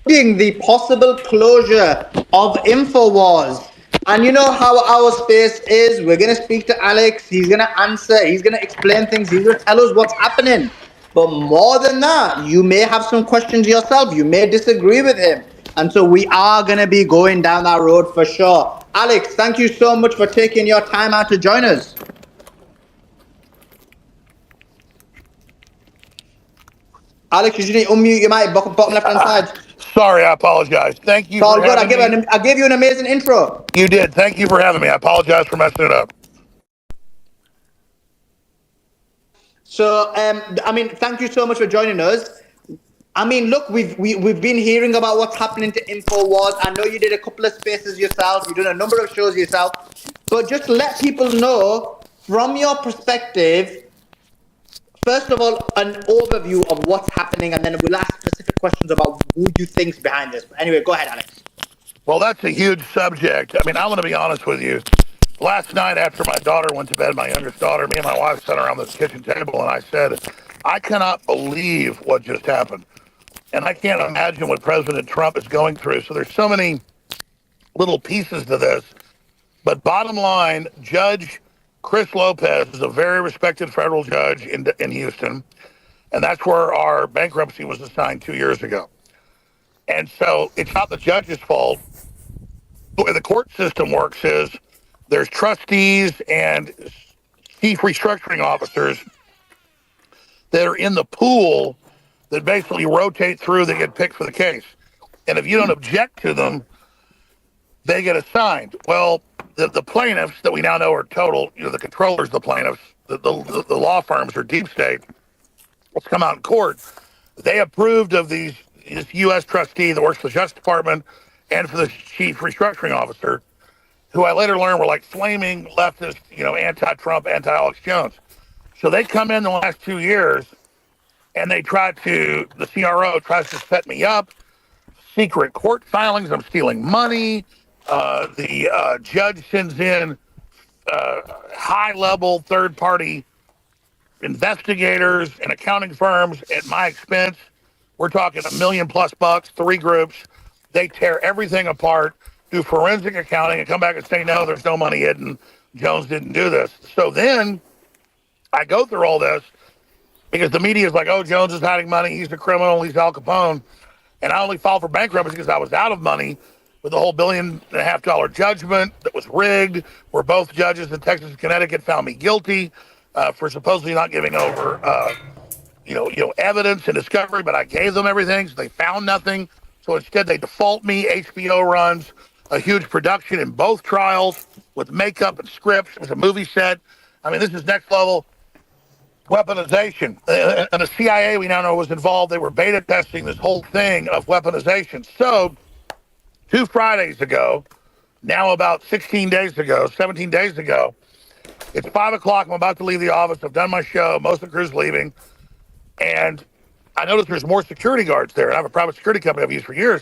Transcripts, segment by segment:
The possible closure of InfoWars. And you know how our space is. We're going to speak to Alex. He's going to answer. He's going to explain things. He's going to tell us what's happening. But more than that, you may have some questions yourself. You may disagree with him. And so we are going to be going down that road for sure. Alex, thank you so much for taking your time out to join us. Alex, you need to unmute your mic, bottom left hand side. Sorry, I apologize. Thank you It's for all good. having me. I gave you an amazing intro. You did. Thank you for having me. I apologize for messing it up. So, thank you so much for joining us. I mean, look, we've been hearing about what's happening to InfoWars. I know you did a couple of spaces yourself. You've done a number of shows yourself. But just let people know, from your perspective, first of all, an overview of what's happening, and then we'll ask specific questions about who you think's behind this. But anyway, go ahead, Alex. Well, that's a huge subject. I mean, I want to be honest with you. Last night, after my daughter went to bed, my youngest daughter, me and my wife sat around this kitchen table, and I said, I cannot believe what just happened. And I can't imagine what President Trump is going through. So there's so many little pieces to this. But bottom line, Judge Chris Lopez is a very respected federal judge in Houston. And that's where our bankruptcy was assigned 2 years ago. And so it's not the judge's fault. The way the court system works is there's trustees and chief restructuring officers that are in the pool that basically rotate through that get picked for the case. And if you don't object to them, they get assigned. Well, the plaintiffs that we now know are total, the controllers, the plaintiffs, the law firms are deep state. Let's come out in court. They approved of this U.S. trustee that works for the Justice Department and for the chief restructuring officer, who I later learned were like flaming leftist, anti-Trump, anti-Alex Jones. So they come in the last 2 years and they the CRO tries to set me up, secret court filings, I'm stealing money. The judge sends in high-level third-party investigators and accounting firms at my expense. We're talking $1 million+ bucks, 3 groups. They tear everything apart, do forensic accounting, and come back and say, no, there's no money hidden. Jones didn't do this. So then I go through all this because the media is like, oh, Jones is hiding money. He's a criminal. He's Al Capone. And I only filed for bankruptcy because I was out of money with the whole $1.5 billion judgment that was rigged, where both judges in Texas and Connecticut found me guilty for supposedly not giving over, evidence and discovery. But I gave them everything, so they found nothing. So instead, they default me. HBO runs a huge production in both trials with makeup and scripts. It was a movie set. I mean, this is next level weaponization. And the CIA, we now know, was involved. They were beta testing this whole thing of weaponization. So 2 Fridays ago, now about 16 days ago, 17 days ago, it's 5 o'clock. I'm about to leave the office. I've done my show. Most of the crew's leaving. And I noticed there's more security guards there. And I have a private security company I've used for years.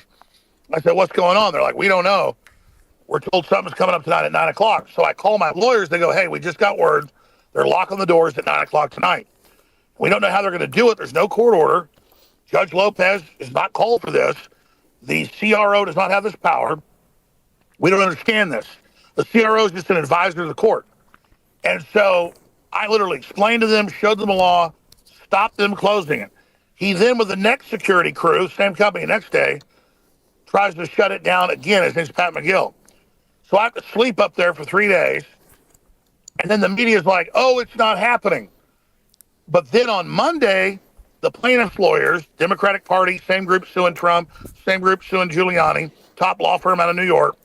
I said, what's going on? They're like, we don't know. We're told something's coming up tonight at 9 o'clock. So I call my lawyers. They go, hey, we just got word. They're locking the doors at 9 o'clock tonight. We don't know how they're going to do it. There's no court order. Judge Lopez is not called for this. The CRO does not have this power. We don't understand this. The CRO is just an advisor to the court. And so I literally explained to them, showed them the law, stopped them closing it. He then, with the next security crew, same company next day, tries to shut it down again. His name's Pat McGill. So I have to sleep up there for 3 days. And then the media is like, oh, it's not happening. But then on Monday, the plaintiff's lawyers, Democratic Party, same group suing Trump, same group suing Giuliani, top law firm out of New York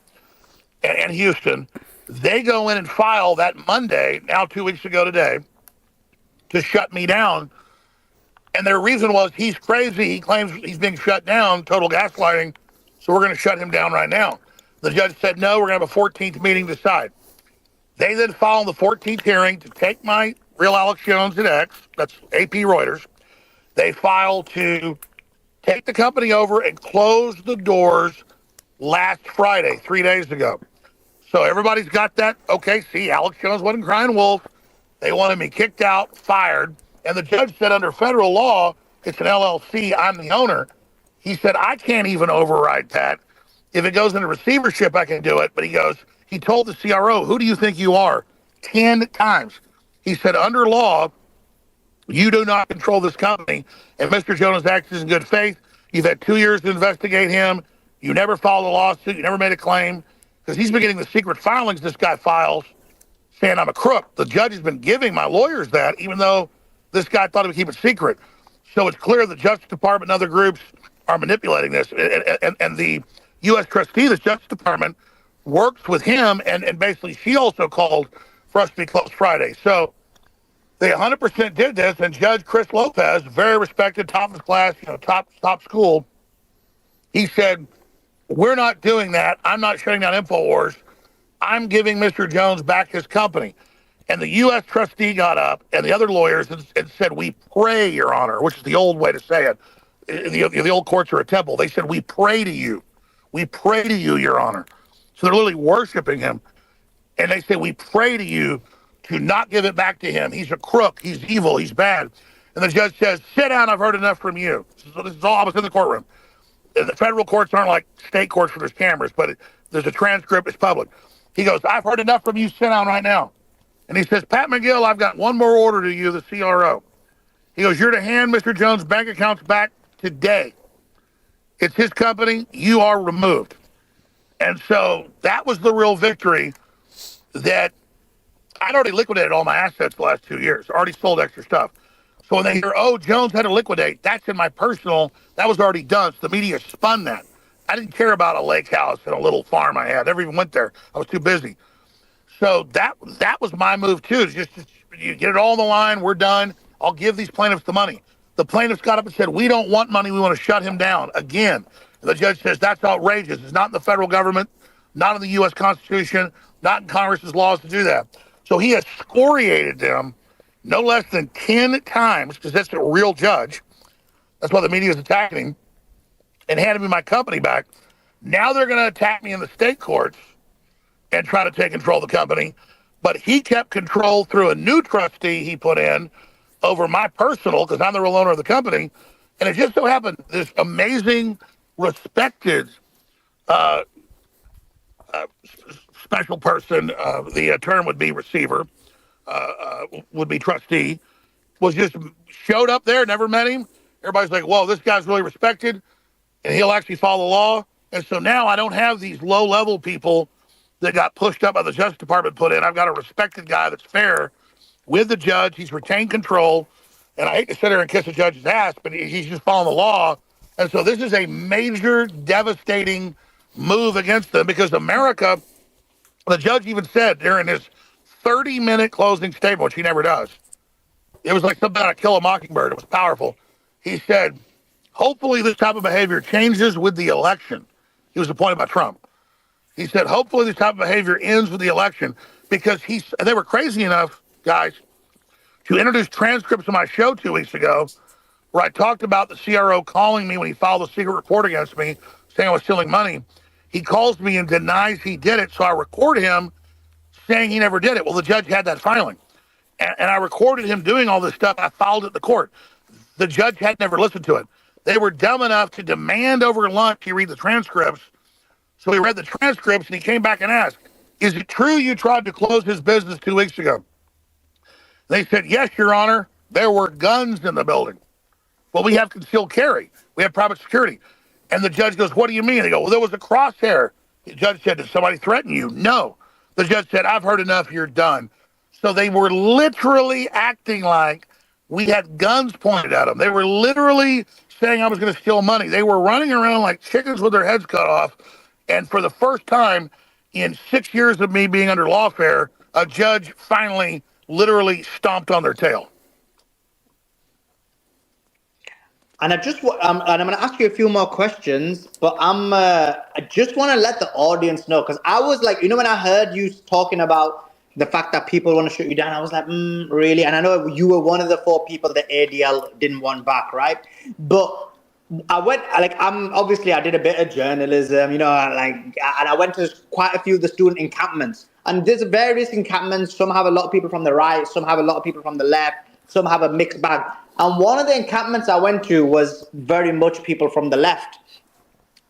and Houston, they go in and file that Monday, now 2 weeks ago today, to shut me down. And their reason was he's crazy. He claims he's being shut down, total gaslighting, so we're going to shut him down right now. The judge said, no, we're going to have a 14th meeting to decide. They then filed the 14th hearing to take my real Alex Jones at X, that's AP Reuters. They filed to take the company over and close the doors last Friday, 3 days ago. So everybody's got that. Okay, see, Alex Jones wasn't crying wolf. They wanted me kicked out, fired. And the judge said under federal law, it's an LLC, I'm the owner. He said, I can't even override that. If it goes into receivership, I can do it. But he told the CRO, who do you think you are? 10 times. He said, under law, you do not control this company. And Mr. Jones acts in good faith. You've had 2 years to investigate him. You never filed a lawsuit. You never made a claim. Because he's been getting the secret filings this guy files saying I'm a crook. The judge has been giving my lawyers that, even though this guy thought he would keep it secret. So it's clear the Justice Department and other groups are manipulating this. And the U.S. trustee, the Justice Department, works with him. And basically, she also called for us to be closed Friday. So they 100% did this. And Judge Chris Lopez, very respected, top of his class, top school, he said, we're not doing that. I'm not shutting down InfoWars. I'm giving Mr. Jones back his company. And the U.S. trustee got up and the other lawyers and said, we pray, Your Honor, which is the old way to say it. The old courts are a temple. They said, we pray to you. We pray to you, Your Honor. So they're literally worshiping him. And they say, we pray to you to not give it back to him. He's a crook. He's evil. He's bad. And the judge says, sit down. I've heard enough from you. So this is all I was in the courtroom. The federal courts aren't like state courts where there's cameras, but there's a transcript. It's public. He goes, I've heard enough from you. Sit down right now. And he says, Pat McGill, I've got one more order to you, the CRO. He goes, you're to hand Mr. Jones' bank accounts back today. It's his company. You are removed. And so that was the real victory, that I'd already liquidated all my assets the last 2 years, already sold extra stuff. So when they hear, oh, Jones had to liquidate, that's in my personal, that was already done. So the media spun that. I didn't care about a lake house and a little farm I had. Never even went there. I was too busy. So that was my move too. Just you get it all on the line. We're done. I'll give these plaintiffs the money. The plaintiffs got up and said, we don't want money. We want to shut him down again. And the judge says, that's outrageous. It's not in the federal government, not in the U.S. Constitution, not in Congress's laws to do that. So he has excoriated them no less than 10 times, because that's a real judge. That's why the media is attacking him, and handed me my company back. Now they're going to attack me in the state courts and try to take control of the company. But he kept control through a new trustee he put in over my personal, because I'm the real owner of the company. And it just so happened this amazing, respected special person, the term would be receiver, would be trustee, was just showed up there, never met him. Everybody's like, whoa, this guy's really respected, and he'll actually follow the law. And so now I don't have these low-level people that got pushed up by the Justice Department put in. I've got a respected guy that's fair with the judge. He's retained control. And I hate to sit there and kiss the judge's ass, but he's just following the law. And so this is a major, devastating move against them, because America, the judge even said during his 30-minute closing statement, which he never does, it was like something out of Kill a Mockingbird. It was powerful. He said, hopefully this type of behavior changes with the election. He was appointed by Trump. He said, hopefully this type of behavior ends with the election, because they were crazy enough, guys, to introduce transcripts of my show 2 weeks ago where I talked about the CRO calling me when he filed a secret report against me saying I was stealing money. He calls me and denies he did it, so I record him saying he never did it. Well, the judge had that filing. And I recorded him doing all this stuff. I filed it in the court. The judge had never listened to it. They were dumb enough to demand over lunch he read the transcripts. So he read the transcripts, and he came back and asked, is it true you tried to close his business 2 weeks ago? They said, yes, Your Honor. There were guns in the building. Well, we have concealed carry. We have private security. And the judge goes, what do you mean? They go, well, there was a crosshair. The judge said, did somebody threaten you? No. The judge said, I've heard enough. You're done. So they were literally acting like we had guns pointed at them. They were literally saying I was going to steal money. They were running around like chickens with their heads cut off. And for the first time in 6 years of me being under lawfare, a judge finally literally stomped on their tail. And I just and I'm going to ask you a few more questions, but I just want to let the audience know, because I was like, when I heard you talking about the fact that people want to shut you down, I was like, really? And I know you were one of the 4 people that ADL didn't want back, right? But I went, I did a bit of journalism, and I went to quite a few of the student encampments. And there's various encampments. Some have a lot of people from the right, some have a lot of people from the left, some have a mixed bag. And one of the encampments I went to was very much people from the left.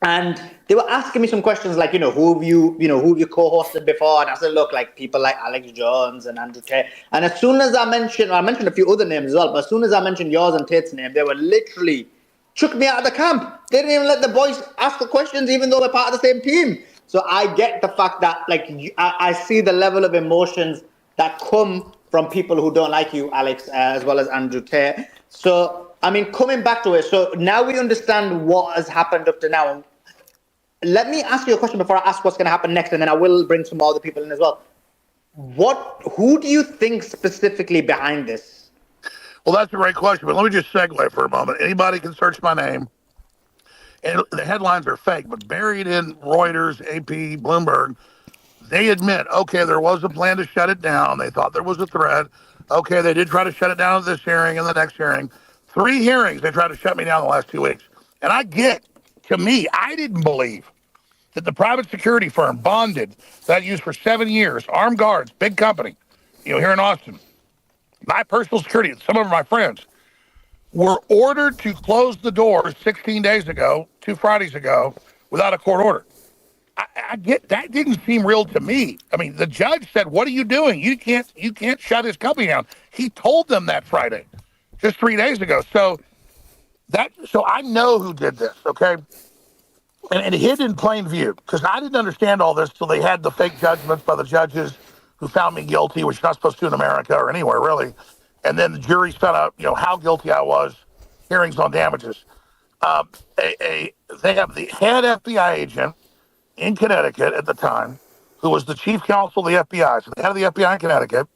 And they were asking me some questions like, who have you co-hosted before? And I said, look, like people like Alex Jones and Andrew Tate. And as soon as I mentioned a few other names as well, but as soon as I mentioned yours and Tate's name, they were literally chucked me out of the camp. They didn't even let the boys ask the questions, even though we're part of the same team. So I get the fact that, like, I see the level of emotions that come from people who don't like you, Alex, as well as Andrew Tate. So, I mean, coming back to it, so now we understand what has happened up to now. Let me ask you a question before I ask what's going to happen next, and then I will bring some other people in as well. Who do you think specifically behind this? Well, that's a great question, but let me just segue for a moment. Anybody can search my name, and the headlines are fake, but buried in Reuters, AP, Bloomberg, they admit, okay, there was a plan to shut it down. They thought there was a threat. Okay, they did try to shut it down at this hearing and the next hearing. 3 hearings, they tried to shut me down the last 2 weeks. And to me, I didn't believe that the private security firm bonded that I used for 7 years, armed guards, big company, here in Austin, my personal security, some of my friends, were ordered to close the doors 16 days ago, 2 Fridays ago, without a court order. I get that didn't seem real to me. I mean, the judge said, "What are you doing? You can't shut his company down." He told them that Friday, just 3 days ago. So I know who did this, okay? And it hid in plain view because I didn't understand all this till they had the fake judgments by the judges who found me guilty, which you're not supposed to do in America or anywhere really. And then the jury found out, how guilty I was. Hearings on damages. They have the head FBI agent in Connecticut at the time, who was the chief counsel of the FBI, so the head of the FBI in Connecticut.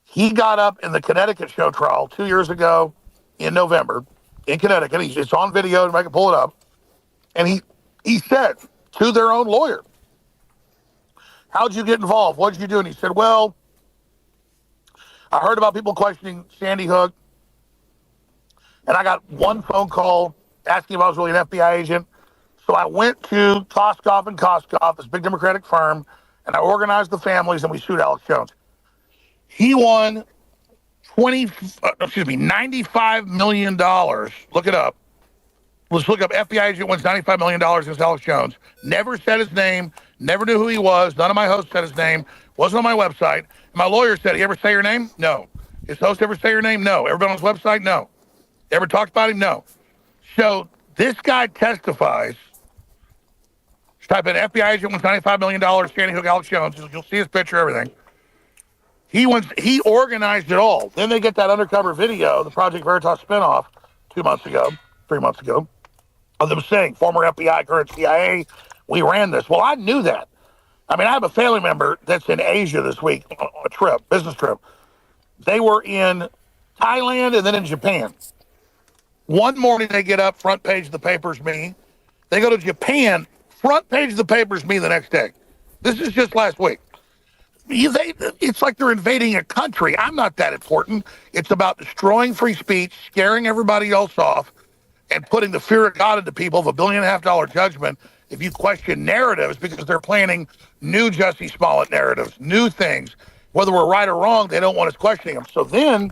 He got up in the Connecticut show trial 2 years ago in November in Connecticut. It's on video, I can pull it up. And he said to their own lawyer, "How'd you get involved? What'd you do?" And he said, "Well, I heard about people questioning Sandy Hook, and I got one phone call asking if I was really an FBI agent. So I went to Koskoff and Koskoff, this big Democratic firm, and I organized the families, and we sued Alex Jones. He won $95 million. Look it up. Let's look up FBI agent wins $95 million against Alex Jones. Never said his name, never knew who he was. None of my hosts said his name, wasn't on my website. My lawyer said, "He ever say your name?" No. His host ever say your name? No. Ever been on his website? No. Ever talked about him? No. So this guy testifies. Just type in FBI agent wins $95 million, Sandy Hook, Alex Jones. You'll see his picture, everything. He organized it all. Then they get that undercover video, the Project Veritas spinoff, 3 months ago, of them saying, former FBI, current CIA, we ran this. Well, I knew that. I mean, I have a family member that's in Asia this week on a business trip. They were in Thailand and then in Japan. One morning they get up, front page of the paper's me. They go to Japan, front page of the paper's me the next day. This is just last week. It's like they're invading a country. I'm not that important. It's about destroying free speech, scaring everybody else off, and putting the fear of God into people of $1.5 billion judgment if you question narratives, because they're planning new Jussie Smollett narratives, new things. Whether we're right or wrong, they don't want us questioning them. So then,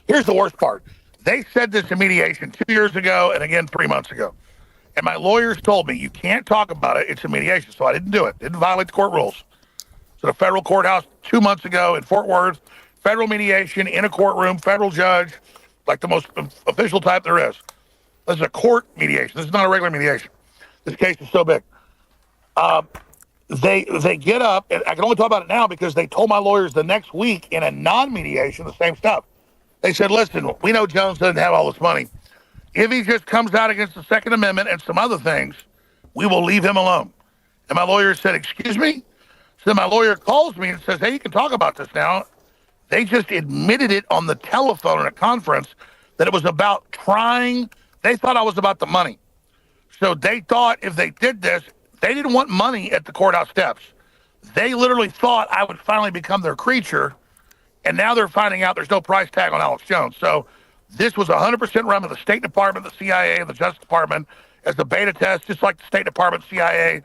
here's the worst part. They said this in mediation 2 years ago and again 3 months ago. And my lawyers told me, you can't talk about it. It's a mediation. So I didn't do it. Didn't violate the court rules. So the federal courthouse 2 months ago in Fort Worth, federal mediation in a courtroom, federal judge, like the most official type there is. This is a court mediation. This is not a regular mediation. This case is so big. They get up, and I can only talk about it now because they told my lawyers the next week in a non-mediation the same stuff. They said, "Listen, we know Jones doesn't have all this money. If he just comes out against the Second Amendment and some other things, we will leave him alone." And my lawyer said, "Excuse me?" So then my lawyer calls me and says, "Hey, you can talk about this now." They just admitted it on the telephone in a conference that it was about trying. They thought I was about the money. So they thought if they did this, they didn't want money at the courthouse steps. They literally thought I would finally become their creature. And now they're finding out there's no price tag on Alex Jones. So this was 100% run by the State Department, the CIA, and the Justice Department as the beta test, just like the State Department, CIA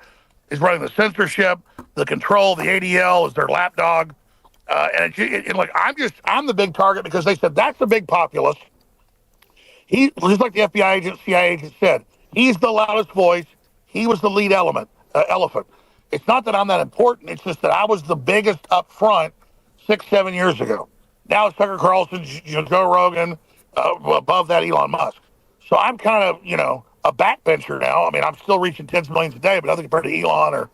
is running the censorship, the control, the ADL is their lapdog. Like I'm the big target because they said that's the big populist. He, just like the FBI agent, CIA agent said, he's the loudest voice. He was the lead elephant. It's not that I'm that important. It's just that I was the biggest up front 6, 7 years ago. Now it's Tucker Carlson, Joe Rogan, above that Elon Musk. So I'm kind of, a backbencher now. I mean, I'm still reaching tens of millions a day, but nothing compared to Elon or,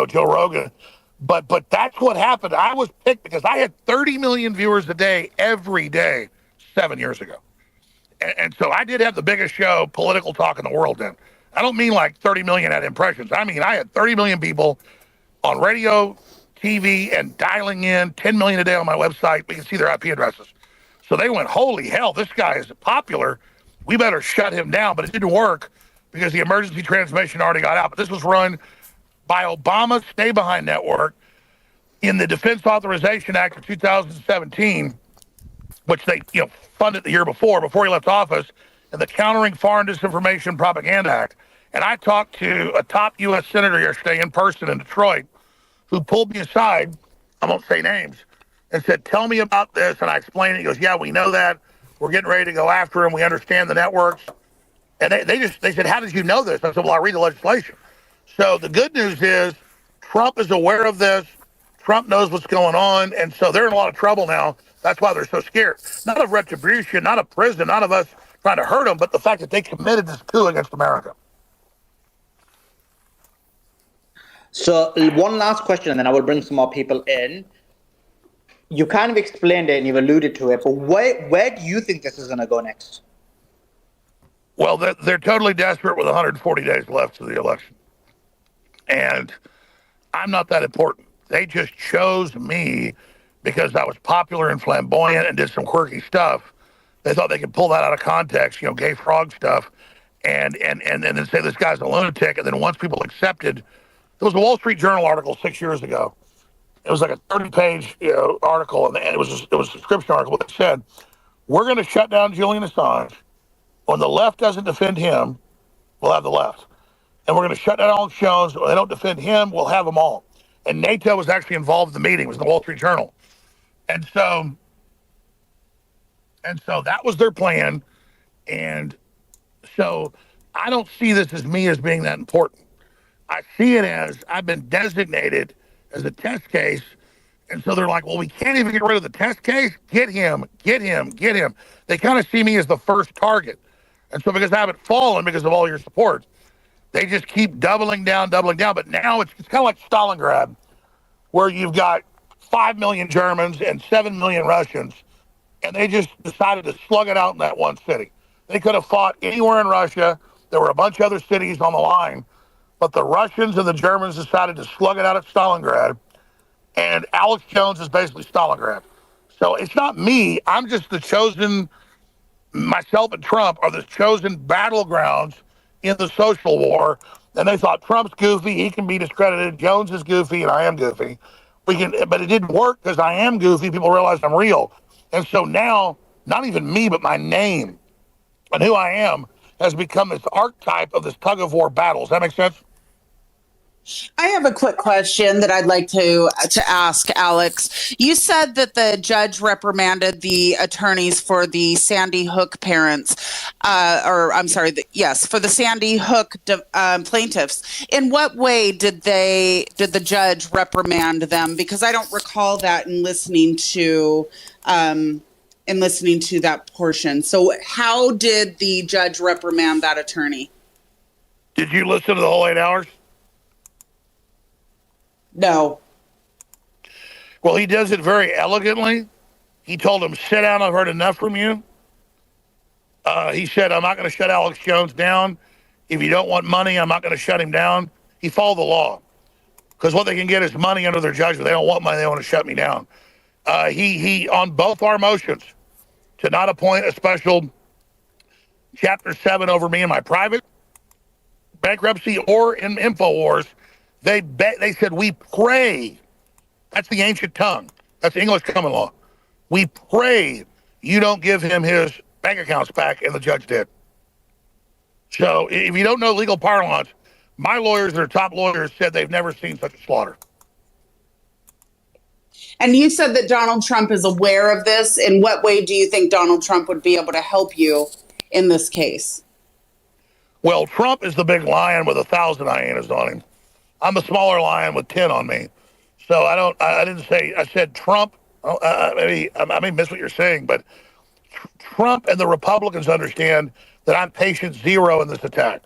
Joe Rogan. But that's what happened. I was picked because I had 30 million viewers a day every day 7 years ago. And so I did have the biggest show, political talk in the world then. I don't mean like 30 million had impressions. I mean, I had 30 million people on radio, TV, and dialing in 10 million a day on my website. We can see their IP addresses. So they went, holy hell, this guy is popular. We better shut him down. But it didn't work because the emergency transmission already got out. But this was run by Obama's Stay Behind Network in the Defense Authorization Act of 2017, which they funded the year before he left office, and the Countering Foreign Disinformation Propaganda Act. And I talked to a top U.S. senator yesterday in person in Detroit who pulled me aside, I won't say names, and said, tell me about this. And I explained it. He goes, yeah, we know that. We're getting ready to go after him. We understand the networks. And they said, how did you know this? I said, well, I read the legislation. So the good news is Trump is aware of this. Trump knows what's going on. And so they're in a lot of trouble now. That's why they're so scared. Not of retribution, not of prison, not of us trying to hurt them, but the fact that they committed this coup against America. So one last question, and then I will bring some more people in. You kind of explained it and you've alluded to it, but where do you think this is going to go next? Well, they're totally desperate with 140 days left to the election. And I'm not that important. They just chose me because I was popular and flamboyant and did some quirky stuff. They thought they could pull that out of context, gay frog stuff, and then say this guy's a lunatic. And then once people accepted, there was a Wall Street Journal article 6 years ago. It was like a 30-page article, and it was a subscription article that said, we're going to shut down Julian Assange. When the left doesn't defend him, we'll have the left. And we're going to shut down all shows. When they don't defend him, we'll have them all. And NATO was actually involved in the meeting. It was in the Wall Street Journal. And so that was their plan. And so I don't see this as me as being that important. I see it as I've been designated as a test case. And so they're like, well, we can't even get rid of the test case. Get him. They kind of see me as the first target. And so because I haven't fallen because of all your support, they just keep doubling down. But now it's kind of like Stalingrad, where you've got 5 million Germans and 7 million Russians, and they just decided to slug it out in that one city. They could have fought anywhere in Russia. There were a bunch of other cities on the line, but the Russians and the Germans decided to slug it out at Stalingrad, and Alex Jones is basically Stalingrad. So it's not me. I'm just the chosen, myself and Trump are the chosen battlegrounds in the social war. And they thought Trump's goofy, he can be discredited. Jones is goofy, and I am goofy. But it didn't work because I am goofy. People realized I'm real. And so now, not even me, but my name and who I am has become this archetype of this tug of war battle. Does that make sense? I have a quick question that I'd like to ask Alex. You said that the judge reprimanded the attorneys for the Sandy Hook parents, for the Sandy Hook plaintiffs. In what way did the judge reprimand them? Because I don't recall that in listening to that portion. So how did the judge reprimand that attorney? Did you listen to the whole 8 hours? No. Well, he does it very elegantly. He told him, sit down, I've heard enough from you. He said, I'm not going to shut Alex Jones down. If you don't want money, I'm not going to shut him down. He followed the law. Because what they can get is money under their judgment. They don't want money, they want to shut me down. He on both our motions to not appoint a special Chapter 7 over me in my private bankruptcy or in InfoWars, they said, we pray. That's the ancient tongue. That's the English common law. We pray you don't give him his bank accounts back, and the judge did. So if you don't know legal parlance, my lawyers that are top lawyers said they've never seen such a slaughter. And you said that Donald Trump is aware of this. In what way do you think Donald Trump would be able to help you in this case? Well, Trump is the big lion with 1,000 hyenas on him. I'm a smaller lion with 10 on me. So I didn't say, I said Trump. Maybe I may miss what you're saying, but Trump and the Republicans understand that I'm patient zero in this attack.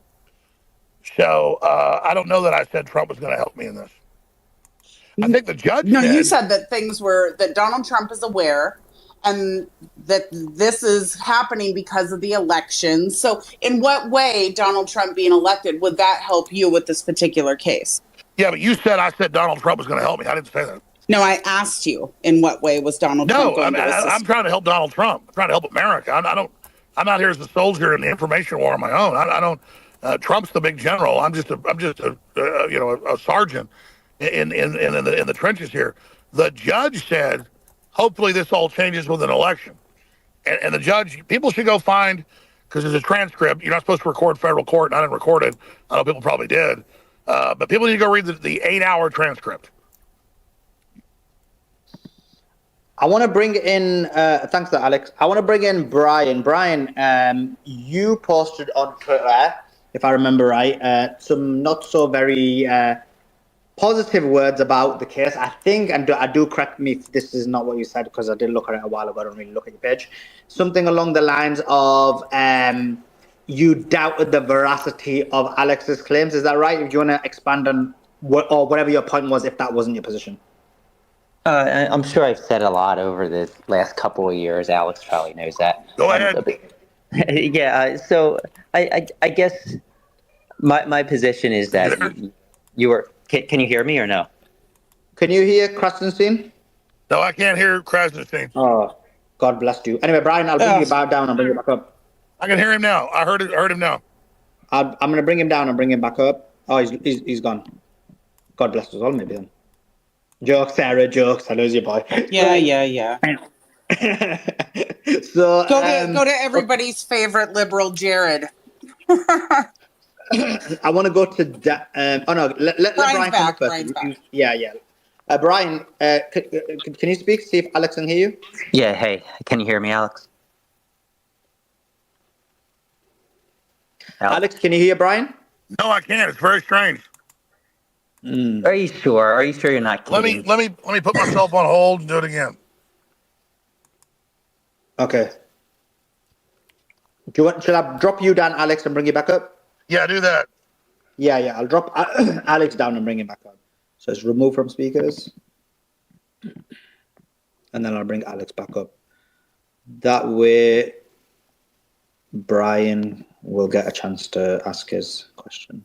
So I don't know that I said Trump was going to help me in this. I think the judge No, said. you said that that Donald Trump is aware and that this is happening because of the election. So, in what way, Donald Trump being elected, would that help you with this particular case? Yeah, but I said Donald Trump was going to help me. I didn't say that. No, I asked you, in what way was Donald Trump No, going to assist? I'm trying to help Donald Trump. I'm trying to help America. I'm not here as a soldier in the information war on my own. I don't. Trump's the big general. I'm just a sergeant in the trenches here. The judge said, hopefully this all changes with an election. And the judge, people should go find, because there's a transcript. You're not supposed to record federal court, and I didn't record it. I know people probably did. But people need to go read the 8-hour transcript. I want to bring in, thanks for that, Alex. I want to bring in Brian. Brian, you posted on Twitter, if I remember right, some not so very positive words about the case. I think, and I do correct me if this is not what you said, because I did look at it a while ago. I don't really look at your page. Something along the lines of you doubted the veracity of Alex's claims. Is that right? If you want to expand on or whatever your point was, if that wasn't your position. I'm sure I've said a lot over the last couple of years. Alex probably knows that. Go ahead. Yeah. So I guess my position is that you were. Can you hear me or no? Can you hear Krasenstein? No, I can't hear Krasenstein. Oh, God bless you. Anyway, Brian, I'll bring you back down and bring you back up. I can hear him now. I heard him now. I'm going to bring him down and bring him back up. Oh, he's gone. God bless us all, maybe then. Jokes, Sarah, jokes. I lose your boy. Yeah. So go to everybody's favorite liberal, Jared. I want to go to let Brian come up first. Yeah. Brian, can you speak? See if Alex can hear you. Yeah. Hey, can you hear me, Alex? Alex, can you hear Brian? No, I can't. It's very strange. Are you sure? Are you sure you're not kidding? Let me put myself on hold and do it again. Okay. Should I drop you down, Alex, and bring you back up? Yeah, do that. Yeah. I'll drop Alex down and bring him back up. So it's remove from speakers. And then I'll bring Alex back up. That way, Brian will get a chance to ask his question.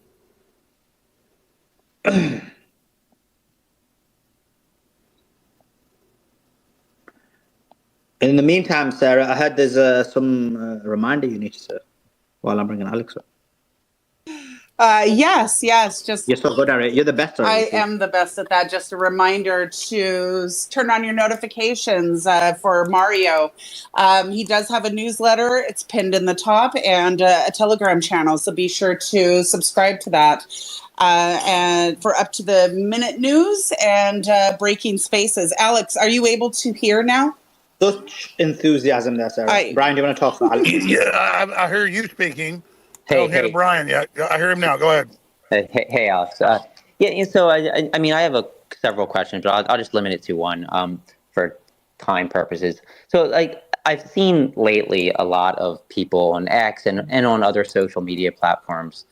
In the meantime, Sarah, I heard there's some reminder you need to set while I'm bringing Alex up. Yes. Just you're so good at it. You're the best at it. I am the best at that. Just a reminder to turn on your notifications for Mario. He does have a newsletter. It's pinned in the top, and a Telegram channel. So be sure to subscribe to that. And for up to the minute news and breaking spaces. Alex, are you able to hear now? Such enthusiasm there, Sarah. Brian, do you want to talk to Alex? Yeah, I hear you speaking. Hey, to Brian. Yeah, I hear him now. Go ahead. Hey, Alex. So I mean, I have several questions, but I'll just limit it to one for time purposes. So, I've seen lately a lot of people on X and on other social media platforms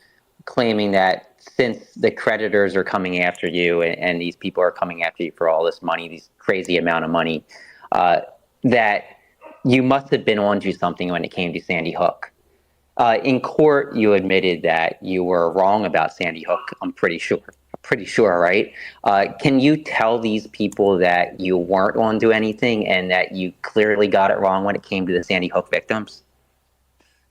claiming that since the creditors are coming after you and these people are coming after you for all this money, these crazy amount of money, that you must have been onto something when it came to Sandy Hook. In court, you admitted that you were wrong about Sandy Hook. I'm pretty sure, right? Can you tell these people that you weren't onto anything and that you clearly got it wrong when it came to the Sandy Hook victims?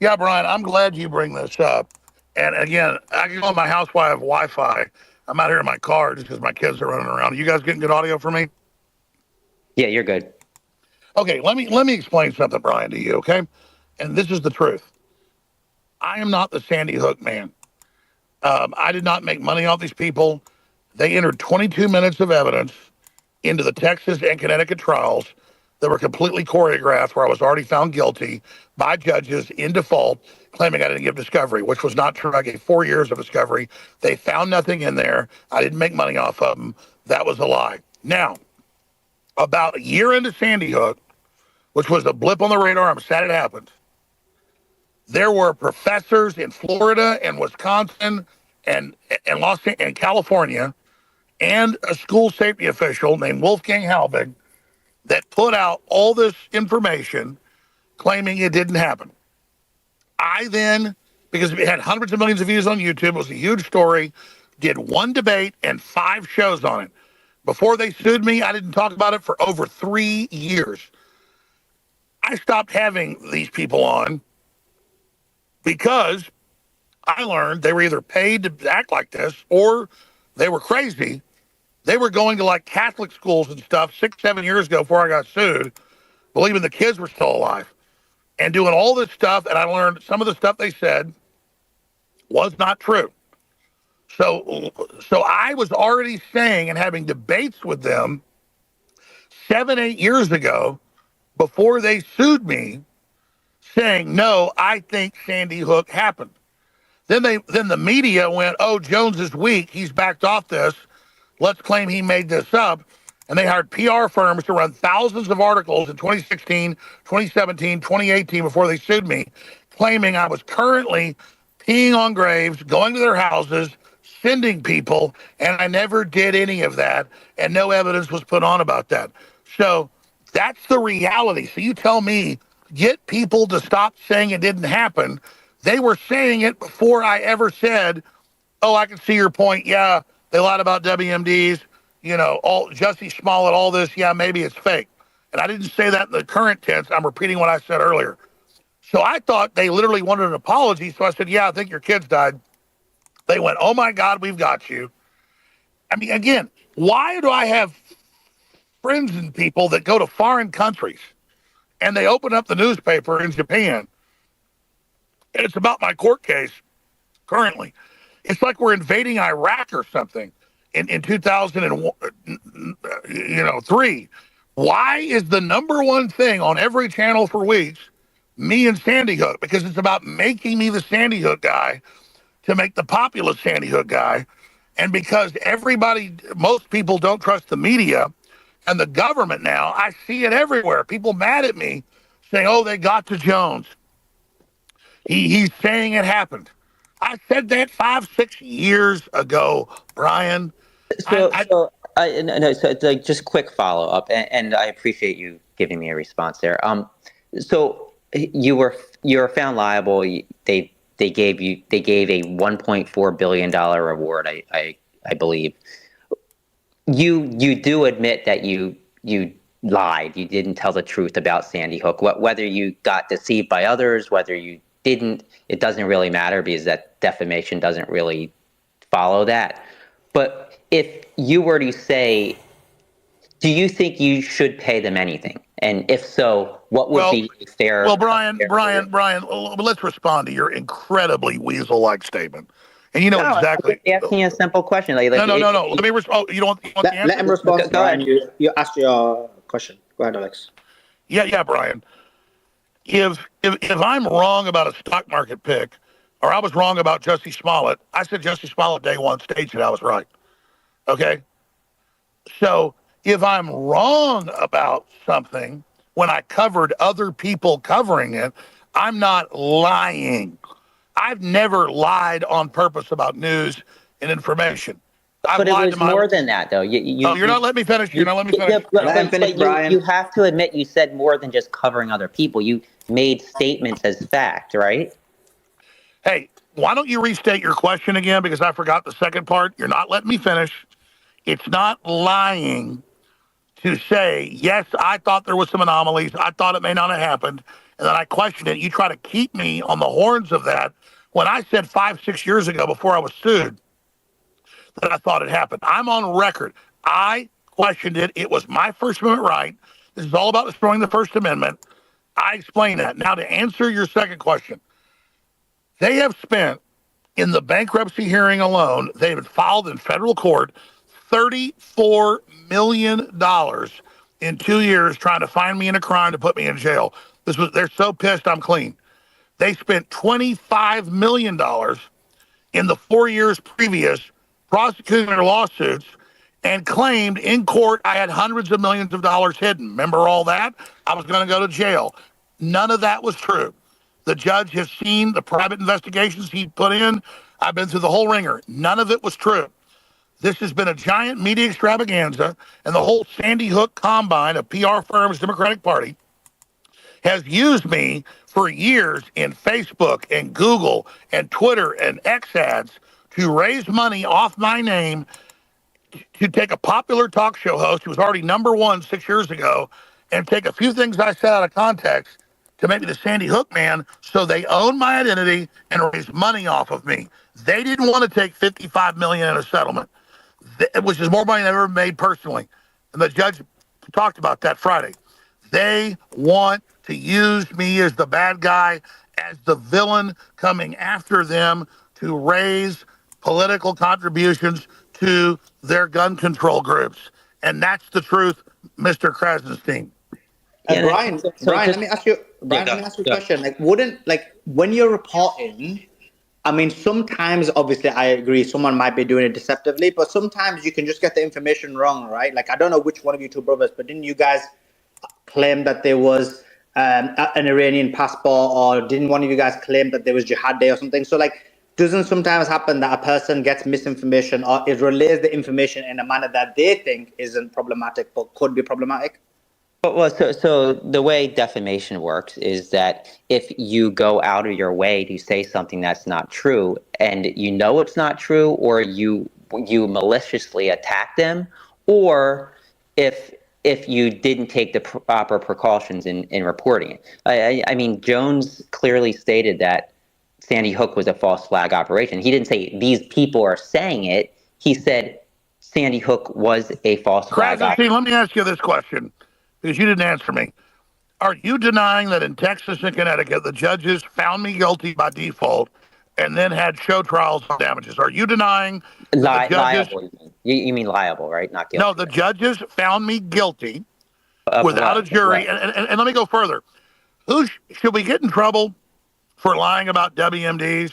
Yeah, Brian, I'm glad you bring this up. And again, I can go in my house while I have Wi-Fi. I'm out here in my car just because my kids are running around. Are you guys getting good audio for me? Yeah, you're good. Okay, let me explain something, Brian, to you, okay? And this is the truth. I am not the Sandy Hook man. I did not make money off these people. They entered 22 minutes of evidence. into the Texas and Connecticut trials that were completely choreographed, where I was already found guilty by judges in default, claiming I didn't give discovery, which was not true. I gave 4 years of discovery. They found nothing in there. I didn't make money off of them. That was a lie. Now, about a year into Sandy Hook, which was a blip on the radar, I'm sad it happened, there were professors in Florida and Wisconsin and California and a school safety official named Wolfgang Halbig that put out all this information claiming it didn't happen. I then, because it had hundreds of millions of views on YouTube, it was a huge story, did one debate and 5 shows on it. Before they sued me, I didn't talk about it for over 3 years. I stopped having these people on because I learned they were either paid to act like this or they were crazy. They were going to like Catholic schools and stuff 6, 7 years ago before I got sued, believing the kids were still alive and doing all this stuff. And I learned some of the stuff they said was not true. So I was already saying and having debates with them 7, 8 years ago before they sued me, saying, no, I think Sandy Hook happened. Then the media went, oh, Jones is weak. He's backed off this. Let's claim he made this up. And they hired PR firms to run thousands of articles in 2016, 2017, 2018 before they sued me, claiming I was currently peeing on graves, going to their houses, sending people, and I never did any of that, and no evidence was put on about that. So that's the reality. So you tell me, get people to stop saying it didn't happen. They were saying it before I ever said, oh, I can see your point. Yeah, they lied about WMDs. You know, all Jussie Smollett, all this. Yeah, maybe it's fake. And I didn't say that in the current tense. I'm repeating what I said earlier. So I thought they literally wanted an apology. So I said, yeah, I think your kids died. They went, oh, my God, we've got you. I mean, again, why do I have friends and people that go to foreign countries and they open up the newspaper in Japan and it's about my court case currently? It's like we're invading Iraq or something in 2003. Why is the number one thing on every channel for weeks me and Sandy Hook? Because it's about making me the Sandy Hook guy to make the populist Sandy Hook guy. And because most people don't trust the media and the government now, I see it everywhere. People mad at me saying, oh, they got to Jones. He's saying it happened. I said that 5, 6 years ago, Brian. So it's like just quick follow up, and I appreciate you giving me a response there. So you were found liable. They gave a $1.4 billion reward. I believe. You do admit that you lied. You didn't tell the truth about Sandy Hook. Whether you got deceived by others, whether you didn't, it doesn't really matter because that defamation doesn't really follow that. But if you were to say, do you think you should pay them anything? And if so, what would be fair? Well, Brian, let's respond to your incredibly weasel-like statement. And you know exactly. I'm asking a simple question. No. Let me respond. You don't want the answer? Let him respond, Brian. You asked your question. Go ahead, Alex. Yeah, Brian. If I'm wrong about a stock market pick, or I was wrong about Jussie Smollett, I said Jussie Smollett day one staged it. I was right. Okay? So if I'm wrong about something when I covered other people covering it, I'm not lying. I've never lied on purpose about news and information. But it was more than that, though. You're not letting me finish. You're not letting me finish. Let him finish, Brian. You have to admit you said more than just covering other people. You made statements as fact, right? Hey, why don't you restate your question again? Because I forgot the second part. You're not letting me finish. It's not lying to say, yes, I thought there was some anomalies. I thought it may not have happened. And then I questioned it. You try to keep me on the horns of that when I said 5, 6 years ago before I was sued that I thought it happened. I'm on record. I questioned it. It was my First Amendment right. This is all about destroying the First Amendment. I explained that. Now, to answer your second question, they have spent, in the bankruptcy hearing alone, they've filed in federal court $34 million in 2 years trying to find me in a crime to put me in jail. They're so pissed I'm clean. They spent $25 million in the 4 years previous prosecuting their lawsuits and claimed in court I had hundreds of millions of dollars hidden. Remember all that? I was going to go to jail. None of that was true. The judge has seen the private investigations he put in. I've been through the whole ringer. None of it was true. This has been a giant media extravaganza, and the whole Sandy Hook combine of PR firms, Democratic Party, has used me for years in Facebook and Google and Twitter and X ads to raise money off my name to take a popular talk show host who was already #1 6 years ago and take a few things I said out of context to make me the Sandy Hook man so they own my identity and raise money off of me. They didn't want to take $55 million in a settlement, which is more money than I've ever made personally. And the judge talked about that Friday. They want to use me as the bad guy, as the villain coming after them to raise political contributions to their gun control groups. And that's the truth, Mr. Krasenstein. And Brian, let me ask you, a question. Like, when you're reporting, I mean, sometimes, obviously, I agree, someone might be doing it deceptively, but sometimes you can just get the information wrong, right? Like, I don't know which one of you two brothers, but didn't you guys claim that there was an Iranian passport, or didn't one of you guys claim that there was Jihad Day or something? So, like, doesn't sometimes happen that a person gets misinformation or it relays the information in a manner that they think isn't problematic but could be problematic? Well, so the way defamation works is that if you go out of your way to say something that's not true, and you know it's not true, or you maliciously attack them, or if you didn't take the proper precautions in reporting it. I mean, Jones clearly stated that Sandy Hook was a false flag operation. He didn't say these people are saying it. He said Sandy Hook was a false flag operation. Let me ask you this question, because you didn't answer me. Are you denying that in Texas and Connecticut, the judges found me guilty by default and then had show trials on damages? Are you denying that the judges... Liable, you mean liable, right? Not guilty. No, the judges found me guilty without a jury. Right. And let me go further. Should we get in trouble for lying about WMDs,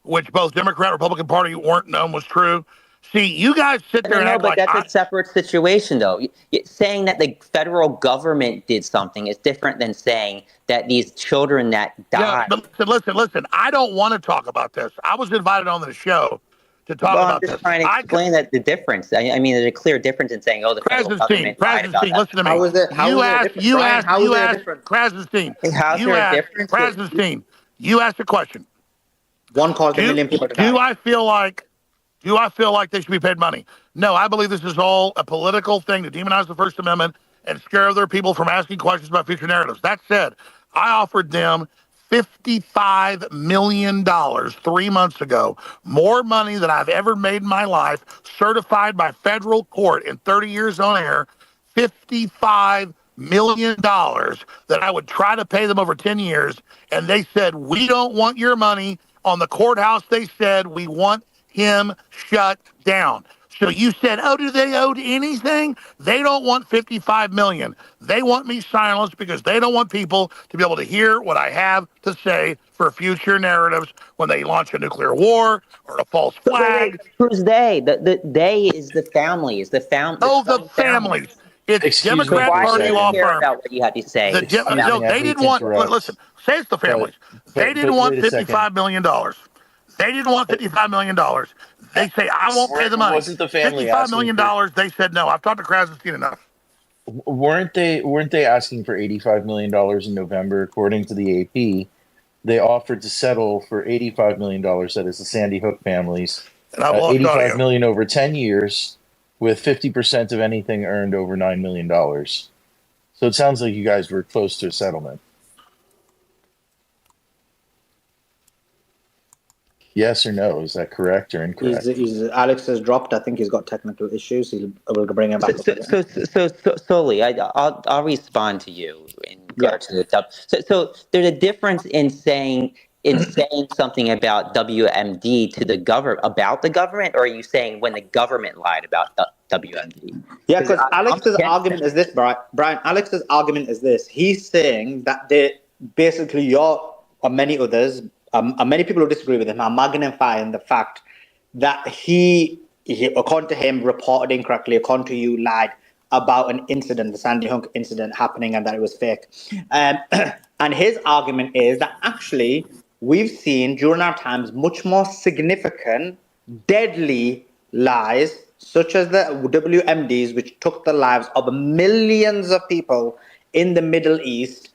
which both Democrat and Republican Party weren't known was true? See, you guys sit there and act like... No, but that's a separate situation, though. Saying that the federal government did something is different than saying that these children that died... Yeah, but listen. I don't want to talk about this. I was invited on the show to talk about this. I'm just trying to explain that the difference. I mean, there's a clear difference in saying, the federal government lied about that. Listen to me. How is it different? Krasenstein, you asked a question. One caused a million people to die. Do I feel like they should be paid money? No, I believe this is all a political thing to demonize the First Amendment and scare other people from asking questions about future narratives. That said, I offered them $55 million 3 months ago, more money than I've ever made in my life, certified by federal court in 30 years on air, $55 million that I would try to pay them over 10 years. And they said, we don't want your money. On the courthouse, they said, we want him shut down. So you said, do they owe anything? They don't want $55 million. They want me silenced because they don't want people to be able to hear what I have to say for future narratives when they launch a nuclear war or a false flag. Who's they? The they is the family. The families. It's Democrat Party law firm. About what you had to say. They didn't want. Listen, say it's the families. They didn't want $55 million. They didn't want $55 million. They say, I won't pay the money. Wasn't the family $55 million, they said no. I've talked to Krasenstein enough. Weren't they asking for $85 million in November, according to the AP? They offered to settle for $85 million, that is the Sandy Hook families. $85 million over 10 years, with 50% of anything earned over $9 million. So it sounds like you guys were close to a settlement. Yes or no? Is that correct or incorrect? Alex has dropped. I think he's got technical issues. We'll bring him back. So solely, I'll respond to you in regards to the top. So there's a difference in saying in saying something about WMD to the government, or are you saying when the government lied about WMD? Yeah, because I'm Alex's against argument that. is this, Brian. Alex's argument is this. He's saying that they basically you're or many others, many people who disagree with him are magnifying the fact that he, according to him, reported incorrectly, according to you, lied about an incident, the Sandy Hook incident happening, and that it was fake. And his argument is that actually we've seen during our times much more significant, deadly lies, such as the WMDs, which took the lives of millions of people in the Middle East,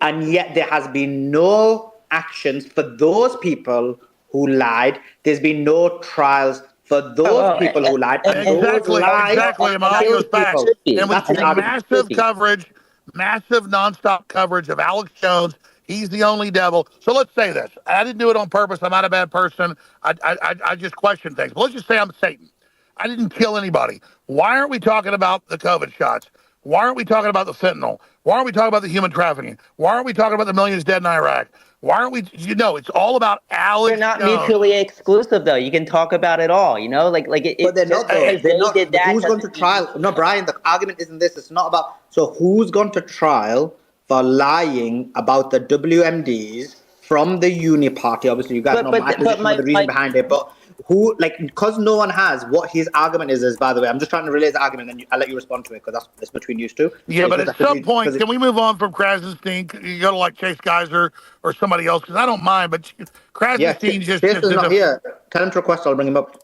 and yet there has been no actions for those people who lied. There's been no trials for those people who lied, and those lies Exactly. And Mario's killed back. people. And with That's his argument. massive coverage, massive nonstop coverage of Alex Jones. He's the only devil. So let's say this. I didn't do it on purpose. I'm not a bad person. I just question things. But let's just say I'm Satan. I didn't kill anybody. Why aren't we talking about the COVID shots? Why aren't we talking about the fentanyl? Why aren't we talking about the human trafficking? Why aren't we talking about the millions dead in Iraq? Why aren't we? It's all about Alex They're not Jones. mutually exclusive, though. You can talk about it all, like But they're not, though. because They're they not. did that. Who's going to trial? No, Brian, the argument isn't this. It's not about. So who's gone to trial for lying about the WMDs from the uni party? Obviously, you guys know my position or the reason behind it. But who, because no one has, what his argument is, by the way, I'm just trying to relay the argument, and I'll let you respond to it, because that's between you two. Yeah, but at some point, can we move on from Krasenstein? You go to like Chase Geyser or somebody else, because I don't mind, but Krasenstein Chase is not here. Tell him to request, I'll bring him up.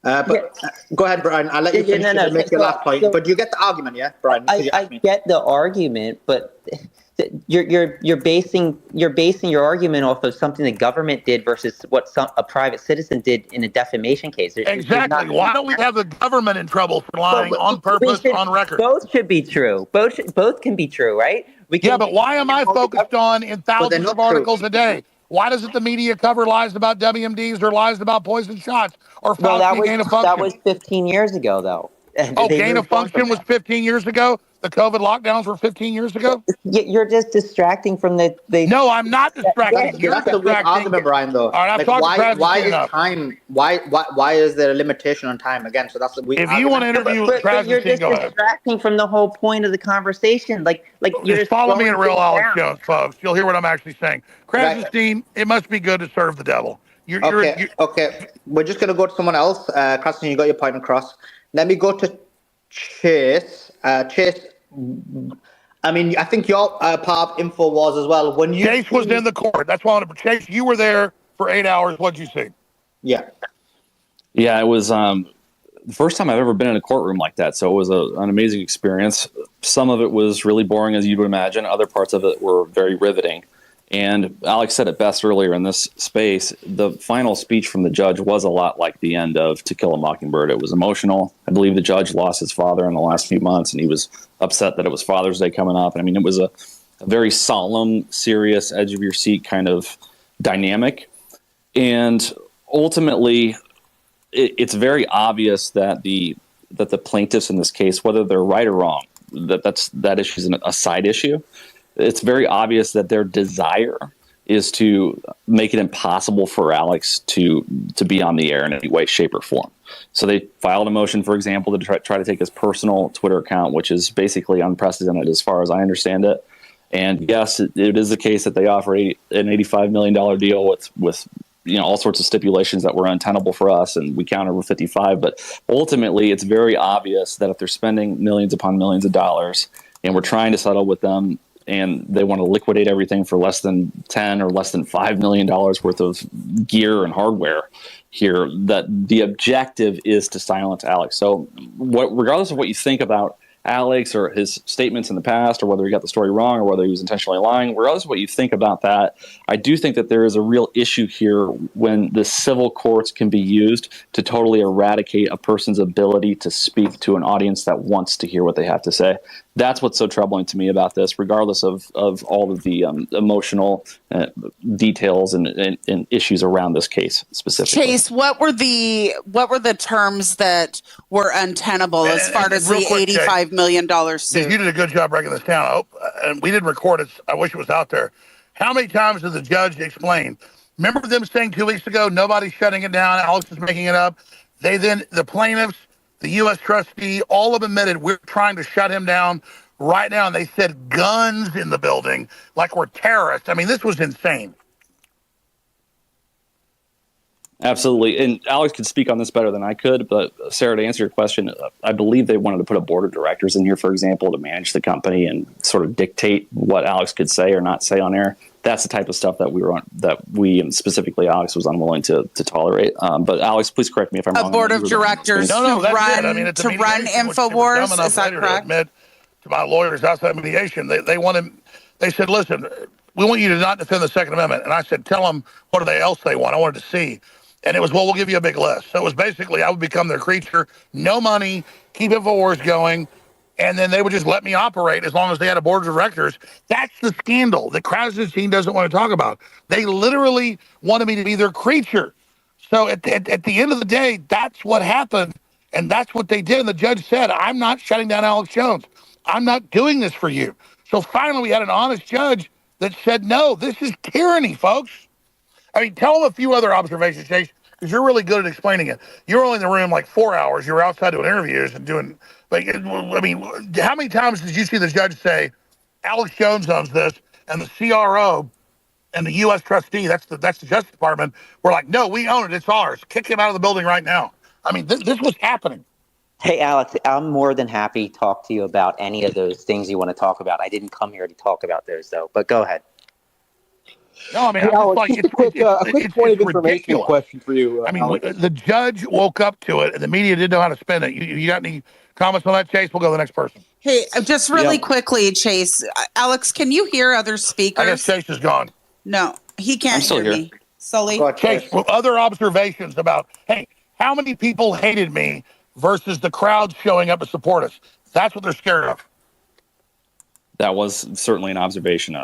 Go ahead, Brian. I'll let you finish and make your last point. But you get the argument, yeah, Brian? I get the argument, but you're basing your argument off of something the government did versus what a private citizen did in a defamation case. Exactly. Why don't we have the government in trouble for lying on purpose on record? Both should be true. Both can be true, right? But why am I focused on in thousands of articles a day? Why doesn't the media cover lies about WMDs or lies about poison shots or Fauci gain of function? That was 15 years ago, though. Gain of function was 15 years ago? The COVID lockdowns were 15 years ago? You're just distracting from the... No, I'm not distracting. You're that's the weak argument, Brian, though. All right, why is time... Why is there a limitation on time again? So that's the weak argument. If you want to interview but you're just distracting from the whole point of the conversation. You're just follow me in real Alex Jones, folks. You'll hear what I'm actually saying. Krasenstein, it must be good to serve the devil. Okay. We're just going to go to someone else. Krasenstein, you got your point across. Let me go to Chase. Chase, I mean, I think you're part of InfoWars as well. Chase was in the court. That's why I want to... Chase, you were there for 8 hours. What'd you see? Yeah, it was the first time I've ever been in a courtroom like that. So it was an amazing experience. Some of it was really boring, as you would imagine. Other parts of it were very riveting. And Alex said it best earlier in this space. The final speech from the judge was a lot like the end of To Kill a Mockingbird. It was emotional. I believe the judge lost his father in the last few months, and he was upset that it was Father's Day coming up. And I mean, it was a very solemn, serious, edge of your seat kind of dynamic. And ultimately, it's very obvious that the plaintiffs in this case, whether they're right or wrong, that issue is a side issue. It's very obvious that their desire is to make it impossible for Alex to be on the air in any way, shape, or form. So they filed a motion, for example, to try to take his personal Twitter account, which is basically unprecedented as far as I understand it. And yes, it is the case that they offer an $85 million deal with all sorts of stipulations that were untenable for us, and we countered with 55. But ultimately, it's very obvious that if they're spending millions upon millions of dollars, and we're trying to settle with them, and they want to liquidate everything for less than 10 or less than $5 million worth of gear and hardware here, that the objective is to silence Alex. So regardless of what you think about Alex or his statements in the past, or whether he got the story wrong or whether he was intentionally lying, regardless of what you think about that, I do think that there is a real issue here when the civil courts can be used to totally eradicate a person's ability to speak to an audience that wants to hear what they have to say. That's what's so troubling to me about this, regardless of all of the emotional details and issues around this case specifically. Chase, what were the terms that were untenable as far as the $85 million suit? You did a good job breaking this down. And we didn't record it. I wish it was out there. How many times did the judge explain? Remember them saying 2 weeks ago, nobody's shutting it down, Alex is making it up? The plaintiffs, the U.S. trustee, all of them admitted we're trying to shut him down right now. And they said guns in the building like we're terrorists. I mean, this was insane. Absolutely. And Alex could speak on this better than I could, but Sarah, to answer your question, I believe they wanted to put a board of directors in here, for example, to manage the company and sort of dictate what Alex could say or not say on air. That's the type of stuff that we and specifically Alex was unwilling to tolerate. But Alex, please correct me if I'm wrong. A board of directors to run InfoWars. Is that correct? To admit to my lawyers outside mediation, they said, listen, we want you to not defend the Second Amendment. And I said, tell them what else they want. I wanted to see. And it was, well, we'll give you a big list. So it was basically I would become their creature, no money, keep InfoWars going, and then they would just let me operate as long as they had a board of directors. That's the scandal that Krasenstein doesn't want to talk about. They literally wanted me to be their creature. So at the end of the day, that's what happened, and that's what they did. And the judge said, I'm not shutting down Alex Jones. I'm not doing this for you. So finally, we had an honest judge that said, no, this is tyranny, folks. I mean, tell them a few other observations, Chase, because you're really good at explaining it. You were only in the room like 4 hours. You were outside doing interviews and doing, like, I mean, how many times did you see the judge say, Alex Jones owns this, and the CRO and the U.S. trustee, that's the Justice Department, were like, no, we own it. It's ours. Kick him out of the building right now. I mean, this was happening. Hey, Alex, I'm more than happy to talk to you about any of those things you want to talk about. I didn't come here to talk about those, though, but go ahead. No, I mean, hey, Alex, like, just a quick point of information ridiculous. question for you. I mean, Alex. the judge woke up to it, and the media didn't know how to spin it. You got any comments on that, Chase? We'll go to the next person. Hey, just really quickly, Chase. Alex, can you hear other speakers? I guess Chase is gone. No, he can't hear me. Sully? Chase, other observations about, hey, how many people hated me versus the crowd showing up to support us? That's what they're scared of. That was certainly an observation.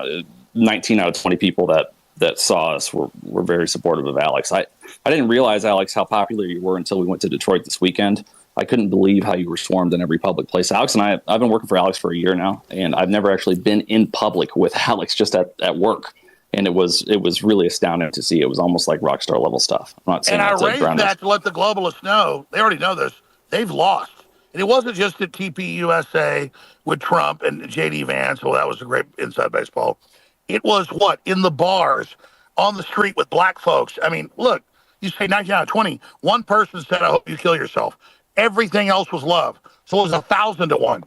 19 out of 20 people that saw us were very supportive of Alex. I didn't realize, Alex, how popular you were until we went to Detroit this weekend. I couldn't believe how you were swarmed in every public place. Alex and I've been working for Alex for a year now, and I've never actually been in public with Alex, just at work. And it was really astounding to see. It was almost like rock star level stuff. I'm not saying and I raised that to let the globalists know. They already know this. They've lost. And it wasn't just at TPUSA with Trump and J.D. Vance. Well, that was a great inside baseball. It was what? In the bars, on the street with black folks. I mean, look, you say 19 out of 20. One person said, I hope you kill yourself. Everything else was love. So it was 1,000 to 1.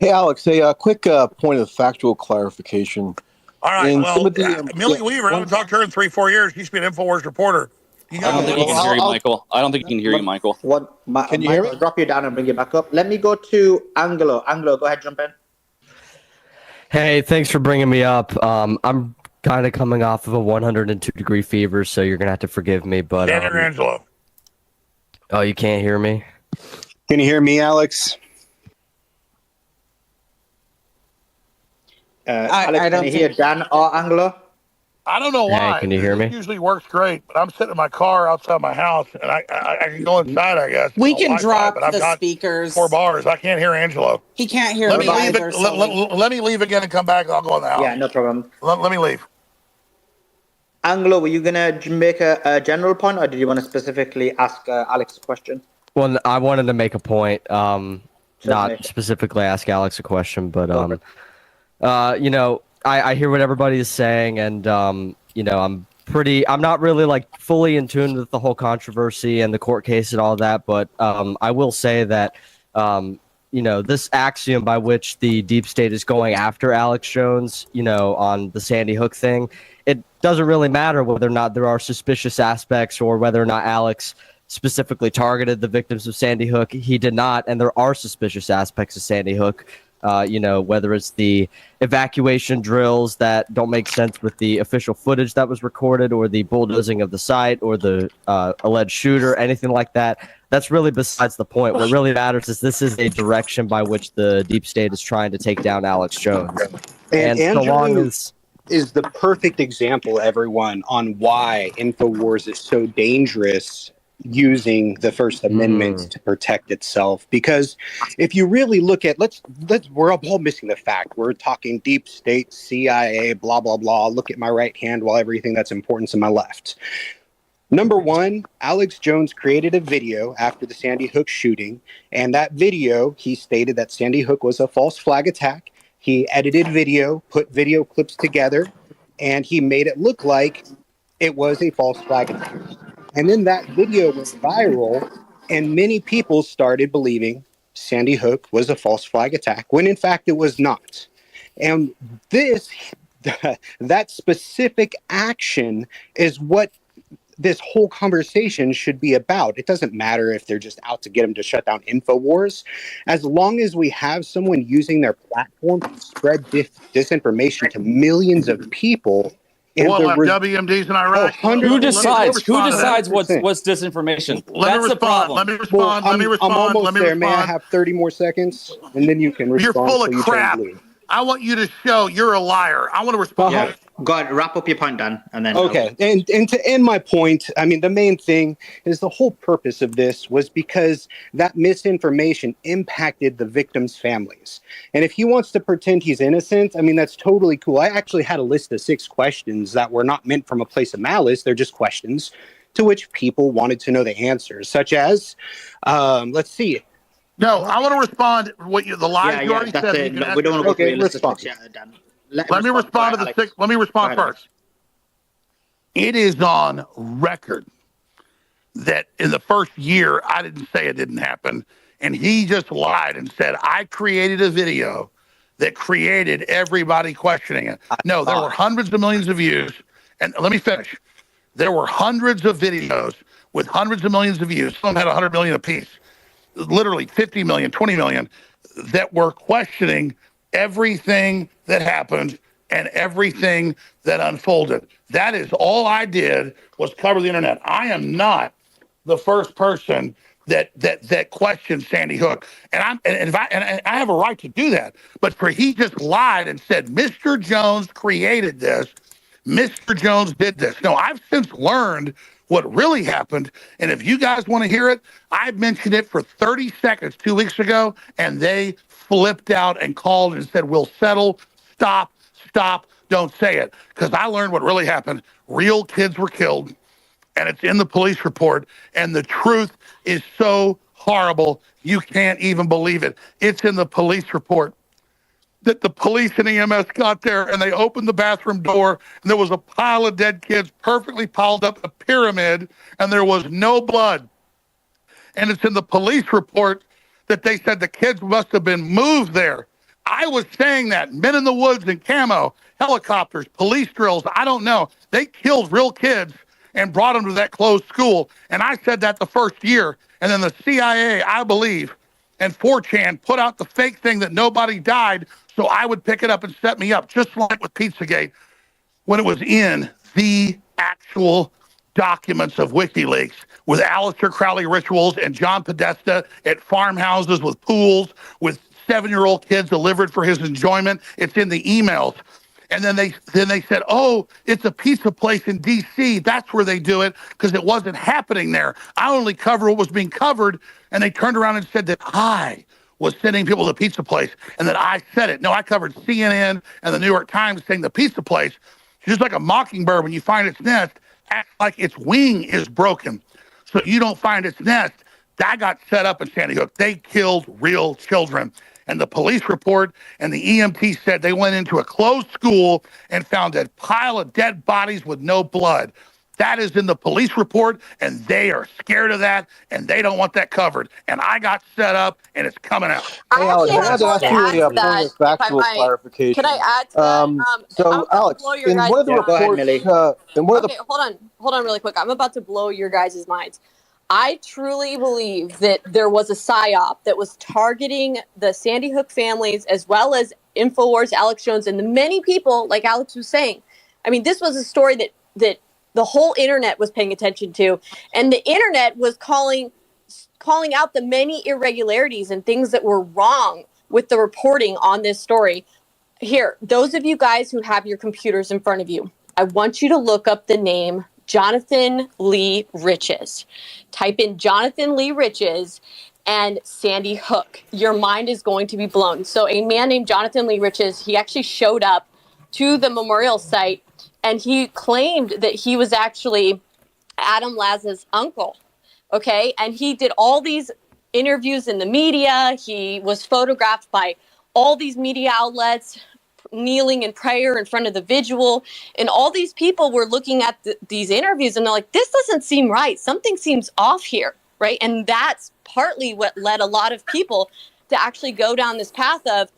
Hey, Alex, a quick point of factual clarification. All right, Millie Weaver, I haven't talked to her in 3-4 years. She used to be an InfoWars reporter. I don't think he can hear you, Michael. I don't think he can hear you, Michael. Can you hear me? I'll drop you down and bring you back up. Let me go to Angelo. Angelo, go ahead, jump in. Hey, thanks for bringing me up. I'm kind of coming off of a 102-degree fever, so you're going to have to forgive me. But Angelo. Oh, you can't hear me? Can you hear me, Alex? Alex, can you hear Dan or Angelo? I don't know why. Hey, can you hear me? It usually works great, but I'm sitting in my car outside my house, and I can go inside, I guess. We can drop but I've the got speakers. 4 bars. I can't hear Angelo. He can't hear Let me me leave either. let me leave again and come back, and I'll go in the house. Yeah, no problem. Let me leave. Angelo, were you going to make a general point, or did you want to specifically ask Alex a question? Well, I wanted to make a point, Certainly. not specifically ask Alex a question, but you know, I hear what everybody is saying, and you know, I'm not really like fully in tune with the whole controversy and the court case and all that, but I will say that you know, this axiom by which the deep state is going after Alex Jones, you know, on the Sandy Hook thing, it doesn't really matter whether or not there are suspicious aspects or whether or not Alex specifically targeted the victims of Sandy Hook. He did not, and there are suspicious aspects of Sandy Hook. You know, whether it's the evacuation drills that don't make sense with the official footage that was recorded, or the bulldozing of the site, or the alleged shooter, anything like that. That's really besides the point. What really matters is this is a direction by which the deep state is trying to take down Alex Jones. And so long as is the perfect example, everyone, on why InfoWars is so dangerous using the First Amendment to protect itself. Because if you really look at, we're all missing the fact. We're talking deep state, CIA, blah, blah, blah. Look at my right hand while everything that's important to my left. Number one, Alex Jones created a video after the Sandy Hook shooting. And that video, he stated that Sandy Hook was a false flag attack. He edited video, put video clips together, and he made it look like it was a false flag attack. And then that video went viral, and many people started believing Sandy Hook was a false flag attack, when in fact it was not. And that specific action is what this whole conversation should be about. It doesn't matter if they're just out to get them to shut down InfoWars. As long as we have someone using their platform to spread disinformation to millions of people. And what, like WMDs in Iraq? Who decides? Who decides what's disinformation? That's the problem. Let me respond. I'm almost there. May I have 30 more seconds? And then you can respond. You're full of crap. I want you to show you're a liar. I want to respond. Yeah. Go ahead, wrap up your point, Dan, and then. Okay, and to end my point, I mean, the main thing is the whole purpose of this was because that misinformation impacted the victims' families. And if he wants to pretend he's innocent, I mean, that's totally cool. I actually had a list of 6 questions that were not meant from a place of malice. They're just questions to which people wanted to know the answers, such as, let's see. No, I want to respond. The lies you already said. We don't want to go respond. Let me respond to the 6. Let me respond first. It is on record that in the first year, I didn't say it didn't happen. And he just lied and said, I created a video that created everybody questioning it. No, there were hundreds of millions of views. And let me finish. There were hundreds of videos with hundreds of millions of views. Some had 100 million apiece. Literally 50 million, 20 million, that were questioning everything that happened and everything that unfolded. That is all I did, was cover the internet. I am not the first person that questioned Sandy Hook, and I have a right to do that. But he just lied and said Mr. Jones created this. Mr. Jones did this. No, I've since learned what really happened. And if you guys want to hear it, I mentioned it for 30 seconds 2 weeks ago, and they flipped out and called and said, we'll settle. Stop, don't say it. Because I learned what really happened. Real kids were killed, and it's in the police report. And the truth is so horrible, you can't even believe it. It's in the police report. That the police and EMS got there and they opened the bathroom door and there was a pile of dead kids perfectly piled up a pyramid and there was no blood. And it's in the police report that they said the kids must have been moved there. I was saying that. Men in the woods in camo, helicopters, police drills, I don't know. They killed real kids and brought them to that closed school. And I said that the first year. And then the CIA, I believe, and 4chan put out the fake thing that nobody died, so I would pick it up and set me up, just like with Pizzagate, when it was in the actual documents of WikiLeaks with Aleister Crowley rituals and John Podesta at farmhouses with pools with 7-year-old kids delivered for his enjoyment. It's in the emails. And then they said, oh, it's a pizza place in D.C. That's where they do it, because it wasn't happening there. I only cover what was being covered. And they turned around and said that I was sending people to the pizza place and that I said it. No, I covered CNN and the New York Times saying the pizza place, just like a mockingbird, when you find its nest, acts like its wing is broken. So you don't find its nest. That got set up in Sandy Hook. They killed real children. And the police report and the EMT said they went into a closed school and found a pile of dead bodies with no blood. That is in the police report, and they are scared of that, and they don't want that covered. And I got set up, and it's coming out. Hey, Alex, I have to ask you a point of factual clarification. Can I add to that? So, Alex, in one of the reports, hold on really quick. I'm about to blow your guys' minds. I truly believe that there was a psyop that was targeting the Sandy Hook families as well as InfoWars, Alex Jones, and the many people, like Alex was saying. I mean, this was a story that the whole internet was paying attention to, and the internet was calling out the many irregularities and things that were wrong with the reporting on this story. Here, those of you guys who have your computers in front of you, I want you to look up the name Jonathan Lee Riches. Type in Jonathan Lee Riches and Sandy Hook. Your mind is going to be blown. So a man named Jonathan Lee Riches, he actually showed up to the memorial site and he claimed that he was actually Adam Laza's uncle. Okay. And he did all these interviews in the media. He was photographed by all these media outlets, kneeling in prayer in front of the vigil. And all these people were looking at these interviews and they're like, this doesn't seem right. Something seems off here. Right. And that's partly what led a lot of people to actually go down this path of,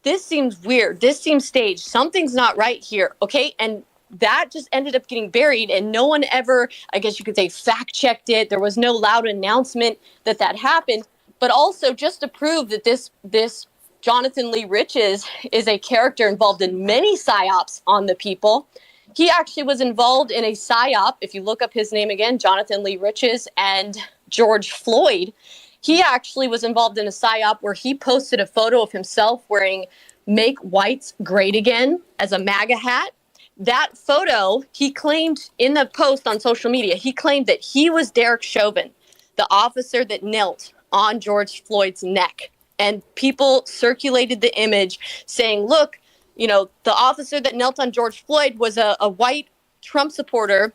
this seems weird. This seems staged. Something's not right here. Okay. And that just ended up getting buried and no one ever, I guess you could say, fact checked it. There was no loud announcement that happened. But also just to prove that this Jonathan Lee Riches is a character involved in many psyops on the people. He actually was involved in a psyop. If you look up his name again, Jonathan Lee Riches and George Floyd, he actually was involved in a psyop where he posted a photo of himself wearing "Make Whites Great Again" as a MAGA hat. That photo, he claimed in the post on social media, he claimed that he was Derek Chauvin, the officer that knelt on George Floyd's neck. And people circulated the image saying, look, you know, the officer that knelt on George Floyd was a white Trump supporter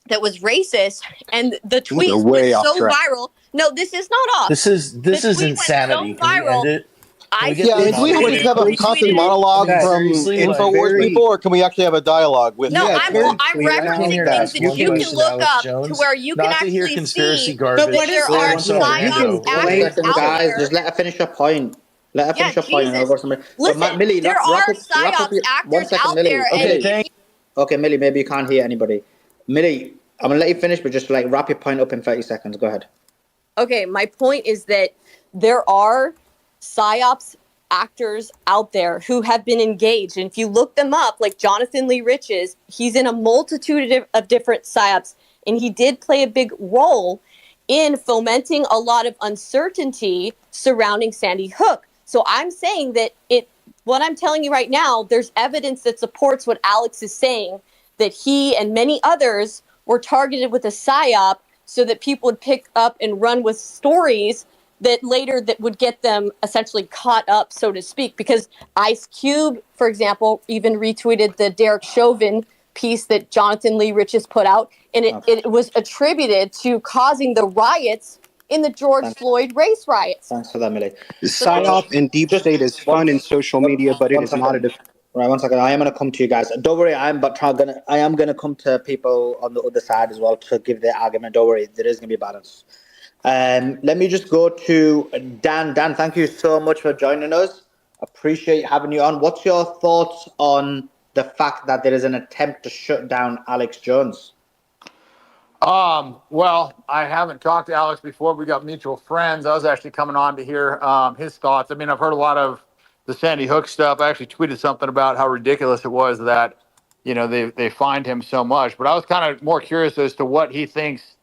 that was racist. And the tweet went so viral. No, this is not off. This is insanity. So viral. Can we end it? Do we have to have a constant monologue from InfoWars people, or can we actually have a dialogue with? No, I'm referencing things that you can look up to where you can actually see that there are psyops actors out guys, there. just let her finish her point. Let her finish her point. And I'll go somewhere. Listen, Millie, there are psyops actors out there. Okay, Millie, maybe you can't hear anybody. Millie, I'm going to let you finish, but just like wrap your point up in 30 seconds. Go ahead. Okay, my point is that there are psyops actors out there who have been engaged. And if you look them up, like Jonathan Lee Riches, he's in a multitude of different psyops. And he did play a big role in fomenting a lot of uncertainty surrounding Sandy Hook. So I'm saying that what I'm telling you right now, there's evidence that supports what Alex is saying, that he and many others were targeted with a psyop so that people would pick up and run with stories that later that would get them essentially caught up, so to speak. Because Ice Cube, for example, even retweeted the Derek Chauvin piece that Jonathan Lee Riches put out, and it was attributed to causing the riots in the George Floyd race riots. Thanks for that, Millie. PSYOP and deep state is fun in social media, but it is not a Right, 1 second. I am going to come to you guys. Don't worry, I am going to come to people on the other side as well to give their argument. Don't worry, there is going to be a balance. Let me just go to Dan. Dan, thank you so much for joining us. Appreciate having you on. What's your thoughts on the fact that there is an attempt to shut down Alex Jones? Well, I haven't talked to Alex before. We got mutual friends. I was actually coming on to hear his thoughts. I mean, I've heard a lot of the Sandy Hook stuff. I actually tweeted something about how ridiculous it was that, you know, they fined him so much. But I was kind of more curious as to what he thinks,